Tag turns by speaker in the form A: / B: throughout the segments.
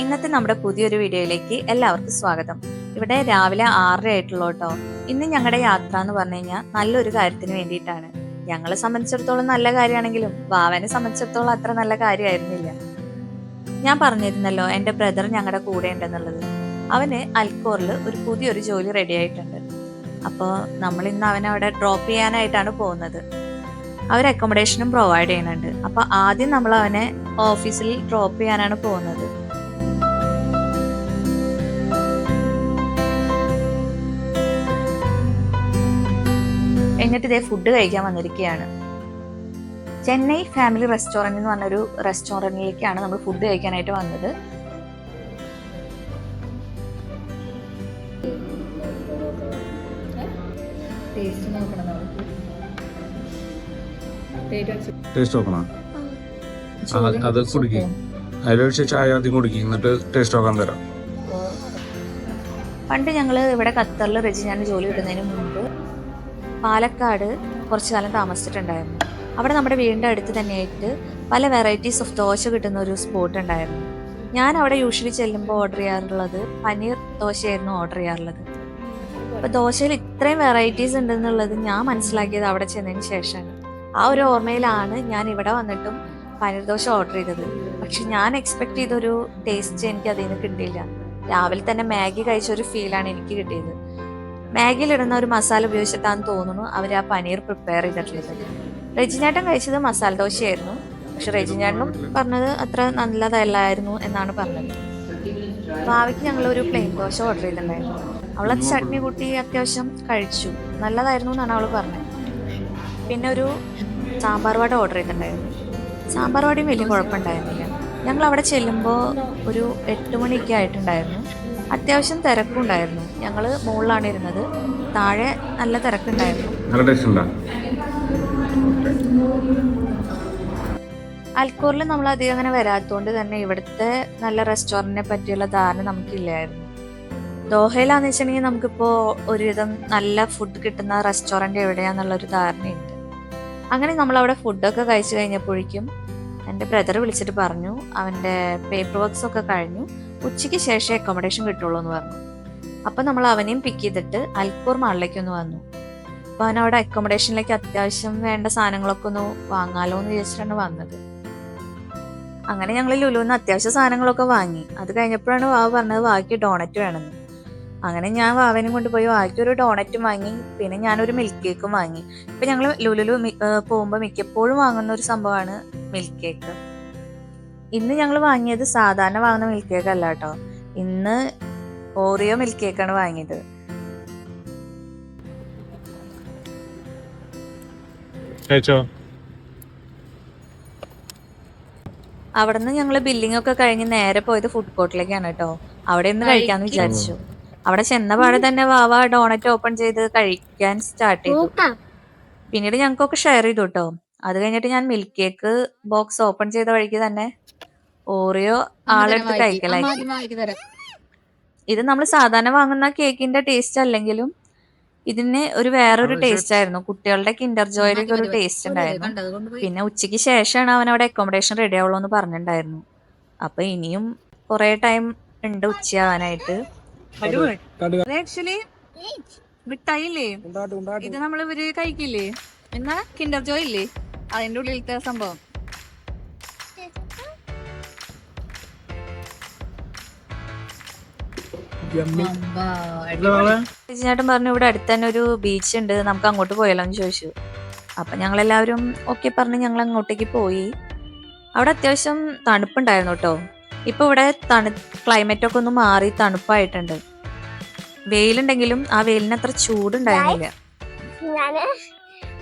A: ഇന്നത്തെ നമ്മുടെ പുതിയൊരു വീഡിയോയിലേക്ക് എല്ലാവർക്കും സ്വാഗതം. ഇവിടെ രാവിലെ 6:30 ആയിട്ടുള്ളൂ കേട്ടോ. ഇന്ന് ഞങ്ങളുടെ യാത്ര എന്ന് പറഞ്ഞു കഴിഞ്ഞാൽ നല്ലൊരു കാര്യത്തിന് വേണ്ടിയിട്ടാണ്. ഞങ്ങളെ സംബന്ധിച്ചിടത്തോളം നല്ല കാര്യമാണെങ്കിലും ഭാവനെ സംബന്ധിച്ചിടത്തോളം അത്ര നല്ല കാര്യമായിരുന്നില്ല. ഞാൻ പറഞ്ഞിരുന്നല്ലോ എൻ്റെ ബ്രദർ ഞങ്ങളുടെ കൂടെ ഉണ്ടെന്നുള്ളത്. അവന് അൽക്കോറിൽ ഒരു പുതിയൊരു ജോലി റെഡി ആയിട്ടുണ്ട്. അപ്പോൾ നമ്മൾ ഇന്ന് അവനെ അവിടെ ഡ്രോപ്പ് ചെയ്യാനായിട്ടാണ് പോകുന്നത്. അവർ അക്കോമഡേഷനും പ്രൊവൈഡ് ചെയ്യുന്നുണ്ട്. അപ്പോൾ ആദ്യം നമ്മൾ അവനെ ഓഫീസിൽ ഡ്രോപ്പ് ചെയ്യാനാണ് പോകുന്നത്. എന്നിട്ട് ഇതേ ഫുഡ് കഴിക്കാൻ വന്നിരിക്കുകയാണ്. ചെന്നൈ ഫാമിലി റെസ്റ്റോറൻറ്റ് എന്ന് പറഞ്ഞൊരു റെസ്റ്റോറൻറ്റിലേക്കാണ് നമ്മൾ ഫുഡ് കഴിക്കാനായിട്ട് വന്നത്.
B: ടേസ്റ്റ് നോക്കണം. അത് കുടിക്കും, അതിലൊഴിച്ച് ചായ ആദ്യം കുടിക്കും, എന്നിട്ട് ടേസ്റ്റ് നോക്കാൻ തരാം.
A: പണ്ട് ഞങ്ങൾ ഇവിടെ ഖത്തറിൽ റെജിനാന് ജോലി കിട്ടുന്നതിന് മുമ്പ് പാലക്കാട് കുറച്ചു കാലം താമസിച്ചിട്ടുണ്ടായിരുന്നു. അവിടെ നമ്മുടെ വീടിൻ്റെ അടുത്ത് തന്നെയായിട്ട് പല വെറൈറ്റീസ് ഓഫ് ദോശ കിട്ടുന്ന ഒരു സ്പോട്ട് ഉണ്ടായിരുന്നു. ഞാൻ അവിടെ യൂഷ്വലി ചെല്ലുമ്പോൾ ഓർഡർ ചെയ്യാറുള്ളത് പനീർ ദോശയായിരുന്നു ഓർഡർ ചെയ്യാറുള്ളത്. അപ്പോൾ ദോശയിൽ ഇത്രയും വെറൈറ്റീസ് ഉണ്ടെന്നുള്ളത് ഞാൻ മനസ്സിലാക്കിയത് അവിടെ ചെന്നതിന് ശേഷമാണ്. ആ ഒരു ഓർമ്മയിലാണ് ഞാൻ ഇവിടെ വന്നിട്ടും പനീർ ദോശ ഓർഡർ ചെയ്തത്. പക്ഷെ ഞാൻ എക്സ്പെക്ട് ചെയ്തൊരു ടേസ്റ്റ് എനിക്ക് അതിൽ നിന്ന് കിട്ടിയില്ല. രാവിലെ തന്നെ മാഗി കഴിച്ച ഒരു ഫീലാണ് എനിക്ക് കിട്ടിയത്. മാഗിയിലിടുന്ന ഒരു മസാല ഉപയോഗിച്ചിട്ടാന്ന് തോന്നുന്നു അവർ ആ പനീർ പ്രിപ്പയർ ചെയ്തിട്ടുള്ളത്. റെജിനേട്ടൻ കഴിച്ചത് മസാല ദോശയായിരുന്നു. പക്ഷെ റെജിനേട്ടനും പറഞ്ഞത് അത്ര നല്ലതല്ലായിരുന്നു എന്നാണ് പറഞ്ഞത്. ഭാവിക്ക് ഞങ്ങളൊരു പ്ലെയിൻ ദോശ ഓർഡർ ചെയ്തിട്ടുണ്ടായിരുന്നു. അവളത് ചട്നി കൂട്ടി അത്യാവശ്യം കഴിച്ചു, നല്ലതായിരുന്നു എന്നാണ് അവൾ പറഞ്ഞത്. പിന്നെ ഒരു സാമ്പാർ വട ഓർഡർ ചെയ്തിട്ടുണ്ടായിരുന്നു. സാമ്പാർ വടയും വലിയ കുഴപ്പമുണ്ടായിരുന്നില്ല. ഞങ്ങൾ അവിടെ ചെല്ലുമ്പോൾ ഒരു 8 മണിയൊക്കെ ആയിട്ടുണ്ടായിരുന്നു. അത്യാവശ്യം തിരക്കും ഉണ്ടായിരുന്നു. ഞങ്ങൾ മുകളിലാണ് ഇരുന്നത്, താഴെ നല്ല തിരക്കുണ്ടായിരുന്നു. അൽക്കോറിൽ നമ്മൾ അധികം അങ്ങനെ വരാത്തതുകൊണ്ട് തന്നെ ഇവിടുത്തെ നല്ല റെസ്റ്റോറൻറ്റിനെ പറ്റിയുള്ള ധാരണ നമുക്കില്ലായിരുന്നു. ദോഹയിലാന്ന് വെച്ചിട്ടുണ്ടെങ്കിൽ നമുക്കിപ്പോൾ ഒരുവിധം നല്ല ഫുഡ് കിട്ടുന്ന റെസ്റ്റോറൻറ്റ് എവിടെയാന്നുള്ളൊരു ധാരണയുണ്ട്. അങ്ങനെ നമ്മളവിടെ ഫുഡൊക്കെ കഴിച്ചു കഴിഞ്ഞപ്പോഴേക്കും എൻ്റെ ബ്രദർ വിളിച്ചിട്ട് പറഞ്ഞു അവൻ്റെ പേപ്പർ വർക്ക്സ് ഒക്കെ കഴിഞ്ഞു, ഉച്ചയ്ക്ക് ശേഷം അക്കോമഡേഷൻ കിട്ടുള്ളൂ എന്ന് പറഞ്ഞു. അപ്പം നമ്മൾ അവനെയും പിക്ക് ചെയ്തിട്ട് അൽക്കോർ മാളിലേക്കൊന്ന് വന്നു. അപ്പോൾ അവനവിടെ അക്കോമഡേഷനിലേക്ക് അത്യാവശ്യം വേണ്ട സാധനങ്ങളൊക്കെ ഒന്ന് വാങ്ങാലോ എന്ന് വിചാരിച്ചിട്ടാണ് വന്നത്. അങ്ങനെ ഞങ്ങൾ ലുലുവിന്ന് അത്യാവശ്യ സാധനങ്ങളൊക്കെ വാങ്ങി. അത് കഴിഞ്ഞപ്പോഴാണ് വാവ പറഞ്ഞത് വാക്ക് ഡോണറ്റ് വേണമെന്ന്. അങ്ങനെ ഞാൻ വാവനും കൊണ്ടുപോയി വാക്ക് ഒരു ഡോണറ്റും വാങ്ങി, പിന്നെ ഞാനൊരു മിൽക്ക് കേക്കും വാങ്ങി. ഇപ്പം ഞങ്ങൾ ലുലുലു പോകുമ്പോൾ മിക്കപ്പോഴും വാങ്ങുന്ന ഒരു സംഭവമാണ് മിൽക്ക് കേക്ക്. ഇന്ന് ഞങ്ങൾ വാങ്ങിയത് സാധാരണ വാങ്ങുന്ന മിൽക്ക് കേക്ക് അല്ല കേട്ടോ. ഇന്ന് ഓറിയോ മിൽക്ക് കേക്കാണ് വാങ്ങിയത്. അവിടുന്ന് ഞങ്ങൾ ബില്ലിംഗ് ഒക്കെ കഴിഞ്ഞ് നേരെ പോയത് ഫുഡ് കോർട്ടിലേക്കാണ് കേട്ടോ. അവിടെ നിന്ന് കഴിക്കാന്ന് വിചാരിച്ചു. അവിടെ ചെന്ന പാടെ തന്നെ വാവ ഡോണറ്റ് ഓപ്പൺ ചെയ്ത് കഴിക്കാൻ സ്റ്റാർട്ട് ചെയ്തു. പിന്നീട് ഞങ്ങൾക്കൊക്കെ ഷെയർ ചെയ്തു കേട്ടോ. അത് കഴിഞ്ഞിട്ട് ഞാൻ മിൽക്ക് കേക്ക് ബോക്സ് ഓപ്പൺ ചെയ്ത വഴിക്ക് തന്നെ ഓറിയോ ആളെടുത്ത് കഴിക്കലാക്കി. ഇത് നമ്മൾ സാധാരണ വാങ്ങുന്ന കേക്കിന്റെ ടേസ്റ്റ് അല്ലെങ്കിലും ഇതിന് ഒരു വേറൊരു ടേസ്റ്റ് ആയിരുന്നു. കുട്ടികളുടെ കിൻഡർ ജോയിലൊക്കെ ഒരു ടേസ്റ്റ് ഉണ്ടായിരുന്നു. പിന്നെ ഉച്ചയ്ക്ക് ശേഷമാണ് അവൻ അവിടെ അക്കോമഡേഷൻ റെഡി ആവുള്ളൂ എന്ന് പറഞ്ഞിട്ടുണ്ടായിരുന്നു. അപ്പൊ ഇനിയും കുറെ ടൈം ഉണ്ട് ഉച്ചയാവാനായിട്ട്. ആക്ച്വലി മിഠായില്ലേ, ഇത് നമ്മൾ ഇവര് കഴിക്കില്ലേ എന്നാ കിൻഡർ ജോയ് ഇല്ലേ, അതിന്റെ ഉള്ളിലത്തെ സംഭവം. ചേട്ടൻ പറഞ്ഞു ഇവിടെ അടുത്ത് തന്നെ ഒരു ബീച്ച് ഉണ്ട്, നമുക്ക് അങ്ങോട്ട് പോയാലോ എന്ന് ചോദിച്ചു. അപ്പൊ ഞങ്ങളെല്ലാവരും ഓക്കെ പറഞ്ഞ് ഞങ്ങൾ അങ്ങോട്ടേക്ക് പോയി. അവിടെ അത്യാവശ്യം തണുപ്പുണ്ടായിരുന്നു കേട്ടോ. ഇപ്പൊ ഇവിടെ ക്ലൈമറ്റ് ഒക്കെ ഒന്ന് മാറി തണുപ്പായിട്ടുണ്ട്. വെയിലുണ്ടെങ്കിലും ആ വെയിലിന് അത്ര ചൂടുണ്ടായിരുന്നില്ല.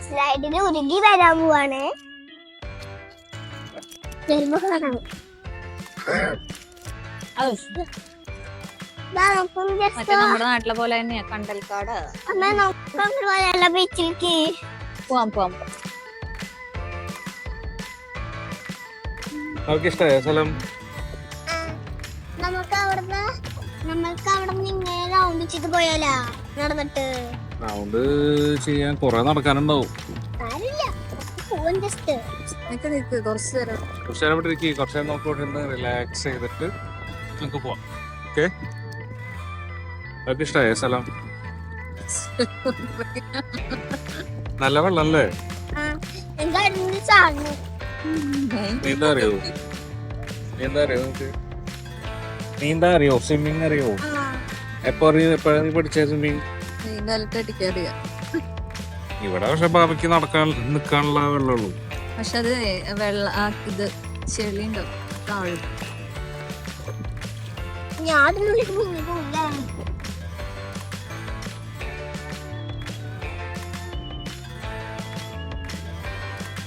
C: സ്ലൈഡിന് ഉരുകി വരാൻ പോവാണ്.
A: നമ്മുടെ നാട്ടിലെ പോലെ തന്നെയാ കണ്ടൽക്കാട്.
C: ബീച്ചിലേക്ക്
A: പോവാം പോവാം.
C: നമ്മൾക്ക് അവിടെ ഇങ്ങനെ റൗണ്ട് ചെയ്ത് പോയാലാ നടന്നിട്ട്.
B: റൗണ്ട് ചെയ്യാൻ കുറെ നടക്കാനുണ്ടാവും.
A: കുറച്ച് നേരം
B: കുറച്ച് നേരം നോക്കിക്കൊണ്ടിരുന്ന് റിലാക്സ് ചെയ്തിട്ട് നമുക്ക് പോവാം. ഓക്കെ, അതൊക്കെ ഇഷ്ടമായ സ്ഥലം? നല്ല വെള്ളല്ലേ?
C: എന്തായിരുന്നു സാധനം
B: നീന്താ അറിയോ? നീന്താ അറിയോ? സ്വിമ്മിങ് അറിയോ? എപ്പോഴാ നീ പഠിച്ച സ്വിമ്മിങ്? ഇവിടെ പക്ഷെ ബാബയ്ക്ക് നിക്കാനുള്ള വെള്ളമുള്ളൂ.
A: പക്ഷെ അത് ഇത് ചെളി ഉണ്ടാവും താഴെ.
C: ഞാനൊന്നും മുങ്ങില്ല.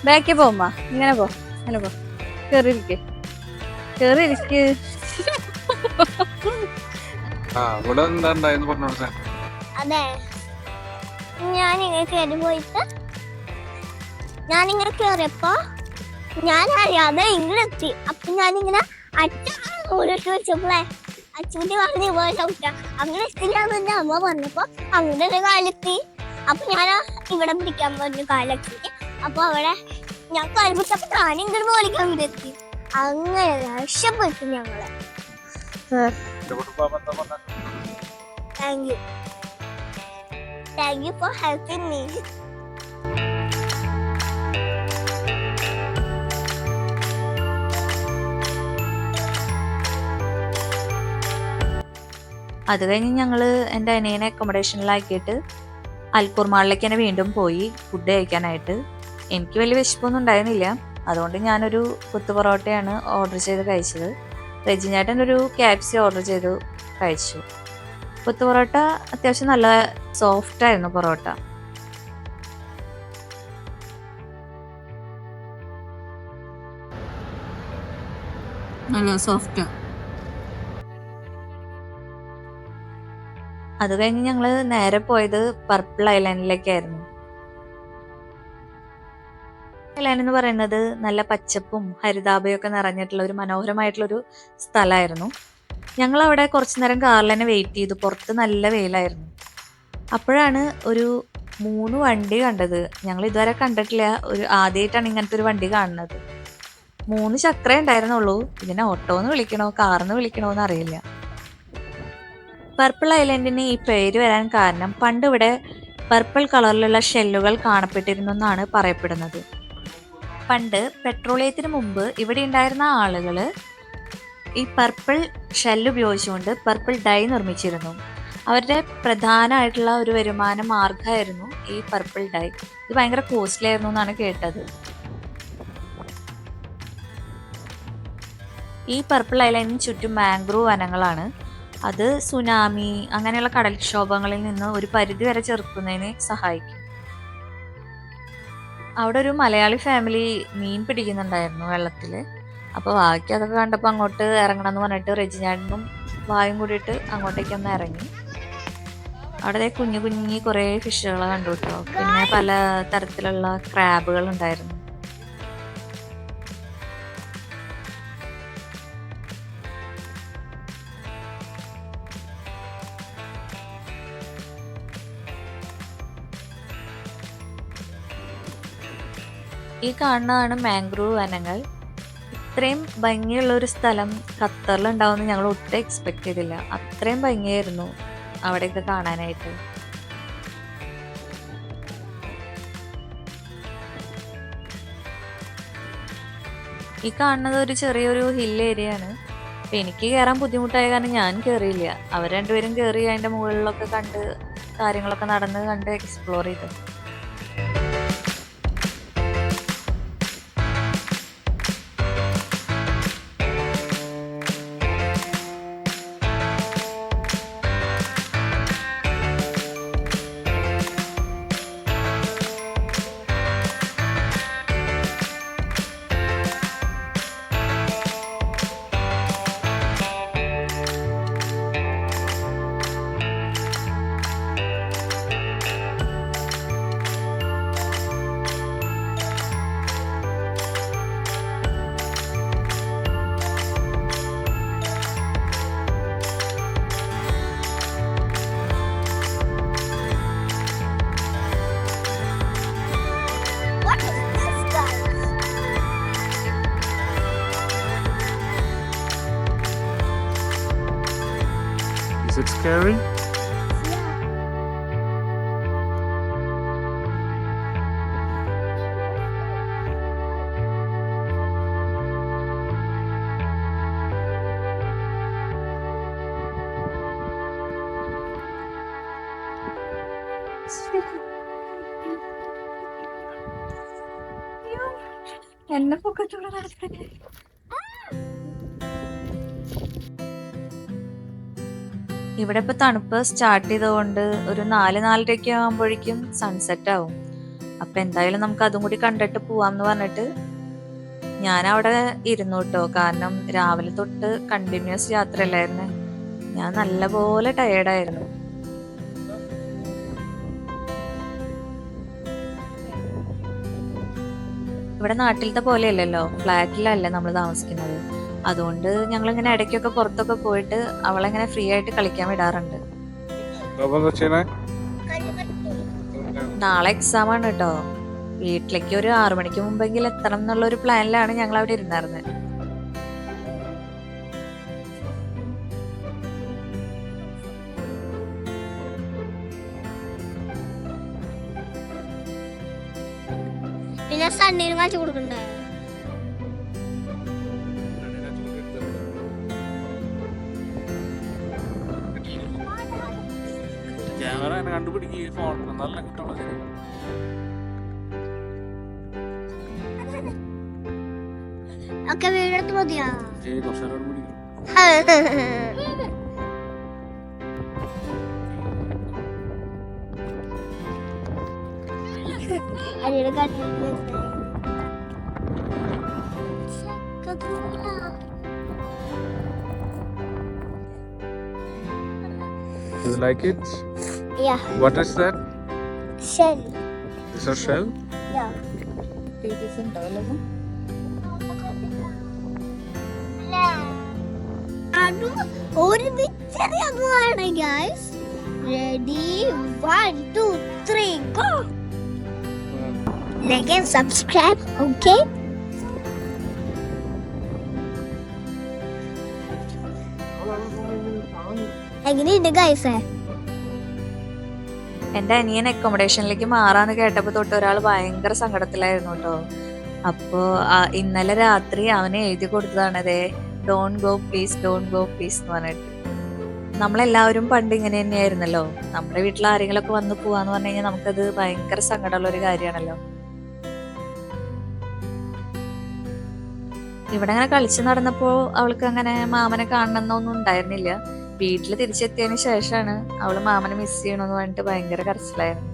A: ബാക്കി പോമ്മ, ഇങ്ങനെ പോ, ഇങ്ങനെ പോ, കേറിയിരിക്ക്.
B: ഇവിടെ എന്താ ഉണ്ടായെന്ന് പറഞ്ഞോട്ടെ.
C: അതെ, ഞാനിങ്ങനെ കയറി പോയിട്ട് ഞാനിങ്ങനെ കേറിയപ്പോ ഞാൻ അറിയാതെ ഇങ്ങനെ എത്തി. അപ്പൊ ഞാനിങ്ങനെ അച്ഛനോട്ട് വെച്ചപ്പോളേ അച്ഛൻ്റെ പറഞ്ഞ പോലെ ചവിട്ട അങ്ങനെ എത്തില്ലാന്ന് എന്റെ അമ്മ പറഞ്ഞപ്പോ അങ്ങനെ ഒരു കാലെത്തി. അപ്പൊ ഞാൻ ഇവിടെ പിടിക്കാൻ പറഞ്ഞു കാലെത്തിട്ട്. അപ്പൊ അവിടെ ഞാൻ കാല് പിടിച്ചപ്പോ ഞാനിങ്ങനെ പോലിക്കാൻ ഇവിടെ എത്തി. അങ്ങനെ രക്ഷപ്പെട്ടു ഞങ്ങള്. Thank you for helping me.
A: അത് കഴിഞ്ഞ് ഞങ്ങൾ എൻ്റെ അനിയനെ അക്കോമഡേഷനിലാക്കിയിട്ട് അൽക്കൂർ മാളിലേക്ക് തന്നെ വീണ്ടും പോയി ഫുഡ് കഴിക്കാനായിട്ട്. എനിക്ക് വലിയ വിശപ്പൊന്നും ഉണ്ടായിരുന്നില്ല, അതുകൊണ്ട് ഞാനൊരു കുത്തു പൊറോട്ടയാണ് ഓർഡർ ചെയ്ത് കഴിച്ചത്. റെജിനേട്ടൻ ഒരു KFC ഓർഡർ ചെയ്തു കഴിച്ചു. കുത്തു പൊറോട്ട അത്യാവശ്യം നല്ല സോഫ്റ്റ് ആയിരുന്നു പൊറോട്ട. നല്ല സോഫ്റ്റ്. അത് കഴിഞ്ഞ് ഞങ്ങൾ നേരെ പോയത് പർപ്പിൾ ഐലാൻഡിലേക്കായിരുന്നു. ഐലാൻഡ് എന്ന് പറയുന്നത് നല്ല പച്ചപ്പും ഹരിതാഭയൊക്കെ നിറഞ്ഞിട്ടുള്ള ഒരു മനോഹരമായിട്ടുള്ളൊരു സ്ഥലമായിരുന്നു. ഞങ്ങൾ അവിടെ കുറച്ചു നേരം കാറിൽ തന്നെ വെയിറ്റ് ചെയ്തു. പുറത്ത് നല്ല വെയിലായിരുന്നു. അപ്പോഴാണ് ഒരു 3 വണ്ടി കണ്ടത്. ഞങ്ങൾ ഇതുവരെ കണ്ടിട്ടില്ല, ആദ്യമായിട്ടാണ് ഇങ്ങനത്തെ ഒരു വണ്ടി കാണുന്നത്. 3 ചക്രേ ഉണ്ടായിരുന്നുള്ളൂ. ഇതിനെ ഓട്ടോന്ന് വിളിക്കണോ കാർന്ന് വിളിക്കണോ എന്ന് അറിയില്ല. പർപ്പിൾ ഐലൻഡിന് ഈ പേര് വരാൻ കാരണം പണ്ട് ഇവിടെ പർപ്പിൾ കളറിലുള്ള ഷെല്ലുകൾ കാണപ്പെട്ടിരുന്നു എന്നാണ് പറയപ്പെടുന്നത്. പണ്ട് പെട്രോളിയത്തിന് മുമ്പ് ഇവിടെ ഉണ്ടായിരുന്ന ആളുകൾ ഈ പർപ്പിൾ ഷെല്ല് ഉപയോഗിച്ചുകൊണ്ട് പർപ്പിൾ ഡൈ നിർമ്മിച്ചിരുന്നു. അവരുടെ പ്രധാനമായിട്ടുള്ള ഒരു വരുമാന മാർഗമായിരുന്നു ഈ പർപ്പിൾ ഡൈ. ഇത് ഭയങ്കര കോസ്റ്റ്ലി ആയിരുന്നു എന്നാണ് കേട്ടത്. ഈ പർപ്പിൾ ഐലൻഡിന് ചുറ്റും മാംഗ്രൂവ് വനങ്ങളാണ്. അത് സുനാമി അങ്ങനെയുള്ള കടൽക്ഷോഭങ്ങളിൽ നിന്ന് ഒരു പരിധി വരെ ചെറുക്കുന്നതിന് സഹായിക്കും. അവിടെ ഒരു മലയാളി ഫാമിലി മീൻ പിടിക്കുന്നുണ്ടായിരുന്നു വെള്ളത്തിൽ. അപ്പോൾ ബാക്കി അതൊക്കെ കണ്ടപ്പോൾ അങ്ങോട്ട് ഇറങ്ങണം എന്ന് പറഞ്ഞിട്ട് റെജിനാടിനും വായും കൂടിയിട്ട് അങ്ങോട്ടേക്ക് ഒന്ന് ഇറങ്ങി. അവിടെ കുഞ്ഞു കുഞ്ഞി കുറേ ഫിഷുകൾ കണ്ടു കേട്ടോ. പിന്നെ പല തരത്തിലുള്ള ക്രാബുകൾ ഉണ്ടായിരുന്നു. ഈ കാണുന്നതാണ് മാംഗ്രൂവ് വനങ്ങൾ. ഇത്രയും ഭംഗിയുള്ള ഒരു സ്ഥലം ഖത്തറിൽ ഉണ്ടാവുമെന്ന് ഞങ്ങൾ ഒട്ടും എക്സ്പെക്ട് ചെയ്തില്ല. അത്രയും ഭംഗിയായിരുന്നു അവിടെയൊക്കെ കാണാനായിട്ട്. ഈ കാണുന്നത് ഒരു ചെറിയൊരു ഹിൽ ഏരിയ ആണ്. അപ്പം എനിക്ക് കയറാൻ ബുദ്ധിമുട്ടായ കാരണം ഞാൻ കയറിയില്ല. അവർ രണ്ടുപേരും കയറി അതിൻ്റെ മുകളിലൊക്കെ കണ്ട് കാര്യങ്ങളൊക്കെ നടന്ന് കണ്ട് എക്സ്പ്ലോർ ചെയ്തു.
B: it scary?
A: എന്നെ പൊക്കത്തുള്ള നടക്കണേ. ഇവിടെ ഇപ്പൊ തണുപ്പ് സ്റ്റാർട്ട് ചെയ്തുകൊണ്ട് ഒരു 4-4:30 ആകുമ്പോഴേക്കും സൺസെറ്റ് ആവും. അപ്പൊ എന്തായാലും നമുക്ക് അതും കൂടി കണ്ടിട്ട് പോവാന്ന് പറഞ്ഞിട്ട് ഞാൻ അവിടെ ഇരുന്നു കേട്ടോ. കാരണം രാവിലെ തൊട്ട് കണ്ടിന്യൂസ് യാത്രയല്ലായിരുന്നേ. ഞാൻ നല്ലപോലെ ടയേർഡായിരുന്നു. ഇവിടെ നാട്ടിലത്തെ പോലെയല്ലല്ലോ, ഫ്ലാറ്റിലല്ലേ നമ്മൾ താമസിക്കുന്നത്. അതുകൊണ്ട് ഞങ്ങളിങ്ങനെ ഇടയ്ക്കൊക്കെ പുറത്തൊക്കെ പോയിട്ട് അവളെങ്ങനെ ഫ്രീ ആയിട്ട് കളിക്കാൻ വിടാറുണ്ട്. നാളെ എക്സാം ആണ് കേട്ടോ. വീട്ടിലേക്ക് ഒരു 6 മണിക്ക് മുമ്പെങ്കിലും എത്തണം എന്നുള്ള ഒരു പ്ലാനിലാണ് ഞങ്ങൾ അവിടെ ഇരുന്നായിരുന്നത്.
C: പിന്നെ സണ്ണിന് കാച്ചു കൊടുക്കണ്ടേ?
B: ക്യാമറ കണ്ടുപിടിക്കുക ഫോൺ നല്ല കിട്ടുള്ള
C: ഒക്കെ വീടെടുത്ത് മതിയാ.
B: കുറച്ചേരം പിടിക്കും.
C: അനിയുടെ കാട്ടിൽ
B: Do you like it?
C: Yeah.
B: What is that?
C: Shell.
B: Is a shell?
C: Yeah. അതും ഒരുമിച്ചെറിയ പോവാണ് guys. Ready 1 2 3 go. Like and subscribe, okay? എങ്ങനെയുണ്ട് ഗൈസ്?
A: എന്റെ അനിയൻ അക്കോമഡേഷനിലേക്ക് മാറാന്ന് കേട്ടപ്പോ തൊട്ട് ഒരാൾ ഭയങ്കര സങ്കടത്തിലായിരുന്നു കേട്ടോ. അപ്പോ ഇന്നലെ രാത്രി അവന് എഴുതി കൊടുത്തതാണതേ, don't go please, don't go please എന്ന് പറഞ്ഞിട്ട്. നമ്മളെല്ലാവരും പണ്ട് ഇങ്ങനെ തന്നെയായിരുന്നല്ലോ. നമ്മുടെ വീട്ടിൽ ആരെങ്കിലുമൊക്കെ വന്ന് പോവാന്ന് പറഞ്ഞു കഴിഞ്ഞാൽ നമുക്കത് ഭയങ്കര സങ്കടമുള്ള ഒരു കാര്യമാണല്ലോ. ഇവിടെ അങ്ങനെ കളിച്ചു നടന്നപ്പോ അവൾക്ക് അങ്ങനെ മാമനെ കാണണമെന്നൊന്നും ഉണ്ടായിരുന്നില്ല. വീട്ടിൽ തിരിച്ചെത്തിയതിന് ശേഷമാണ് അവള് മാമനെ മിസ് ചെയ്യണമെന്ന് പറഞ്ഞിട്ട് ഭയങ്കര കരച്ചിലായിരുന്നു.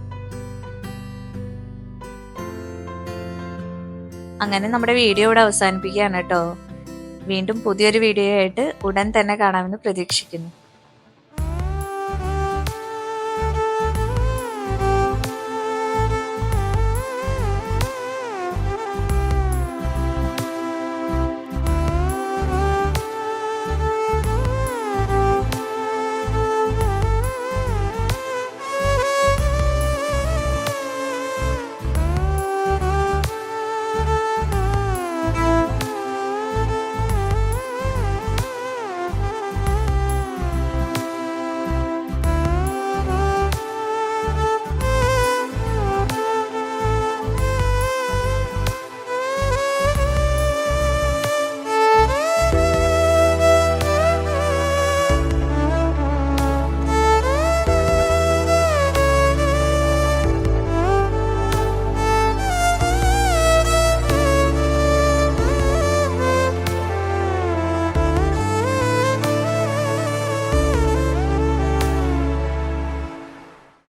A: അങ്ങനെ നമ്മുടെ വീഡിയോ ഇവിടെ അവസാനിപ്പിക്കുകയാണ് കേട്ടോ. വീണ്ടും പുതിയൊരു വീഡിയോ ആയിട്ട് ഉടൻ തന്നെ കാണാമെന്ന് പ്രതീക്ഷിക്കുന്നു.